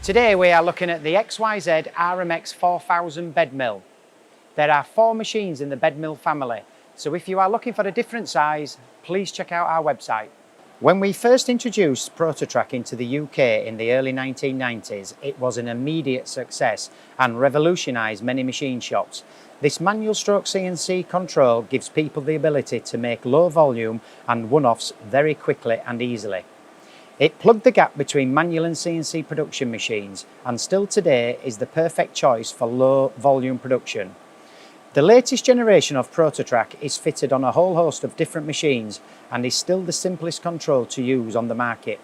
Today we are looking at the XYZ RMX 4000 bed mill. There are 4 machines in the bed mill family, so if you are looking for a different size, please check out our website. When we first introduced ProtoTrack into the UK in the early 1990s, it was an immediate success and revolutionised many machine shops. This manual stroke CNC control gives people the ability to make low volume and one-offs very quickly and easily. It plugged the gap between manual and CNC production machines and still today is the perfect choice for low volume production. The latest generation of ProtoTrack is fitted on a whole host of different machines and is still the simplest control to use on the market.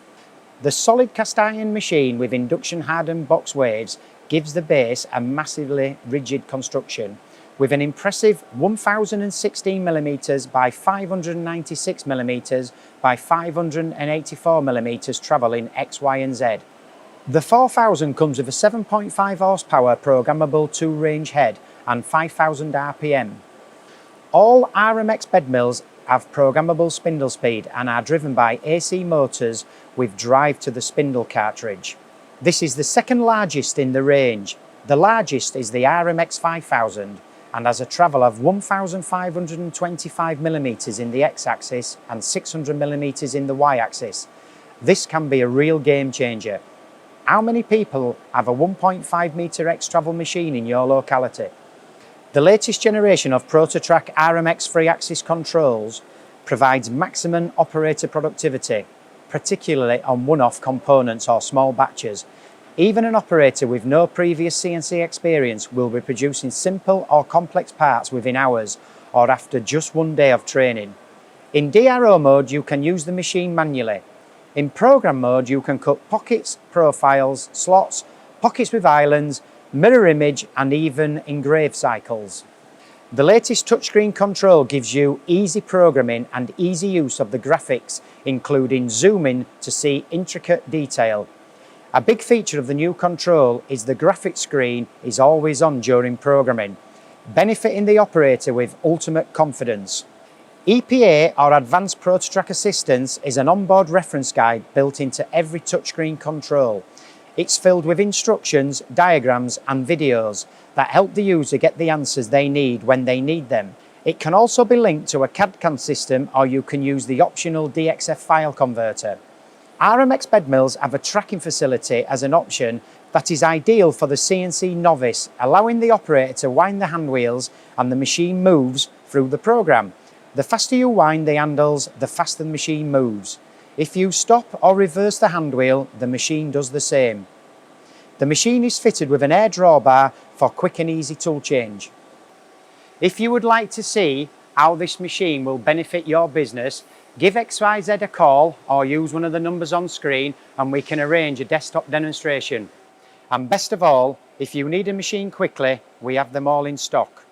The solid cast iron machine with induction hardened box waves gives the base a massively rigid construction with an impressive 1016mm by 596mm by 584mm travel in X, Y and Z. The 4000 comes with a 7.5 horsepower programmable 2-range head and 5000 RPM. All RMX bed mills have programmable spindle speed and are driven by AC motors with drive to the spindle cartridge. This is the second largest in the range. The largest is the RMX 5000 and has a travel of 1525mm in the X-axis and 600mm in the Y-axis. This can be a real game changer. How many people have a 1.5 metre X-travel machine in your locality? The latest generation of ProtoTrack RMX 3-axis controls provides maximum operator productivity, particularly on one-off components or small batches. Even an operator with no previous CNC experience will be producing simple or complex parts within hours or after just one day of training. In DRO mode, you can use the machine manually. In program mode, you can cut pockets, profiles, slots, pockets with islands, mirror image and even engrave cycles. The latest touchscreen control gives you easy programming and easy use of the graphics, including zooming to see intricate detail. A big feature of the new control is the graphics screen is always on during programming, benefiting the operator with ultimate confidence. EPA or Advanced ProtoTrack Assistance is an onboard reference guide built into every touchscreen control. It's filled with instructions, diagrams and videos that help the user get the answers they need when they need them. It can also be linked to a CAD/CAM system or you can use the optional DXF file converter. RMX bed mills have a tracking facility as an option that is ideal for the CNC novice, allowing the operator to wind the hand wheels and the machine moves through the program. The faster you wind the handles, the faster the machine moves. If you stop or reverse the hand wheel, the machine does the same. The machine is fitted with an air drawbar for quick and easy tool change. If you would like to see how this machine will benefit your business, give XYZ a call or use one of the numbers on screen and we can arrange a desktop demonstration. And best of all, if you need a machine quickly, we have them all in stock.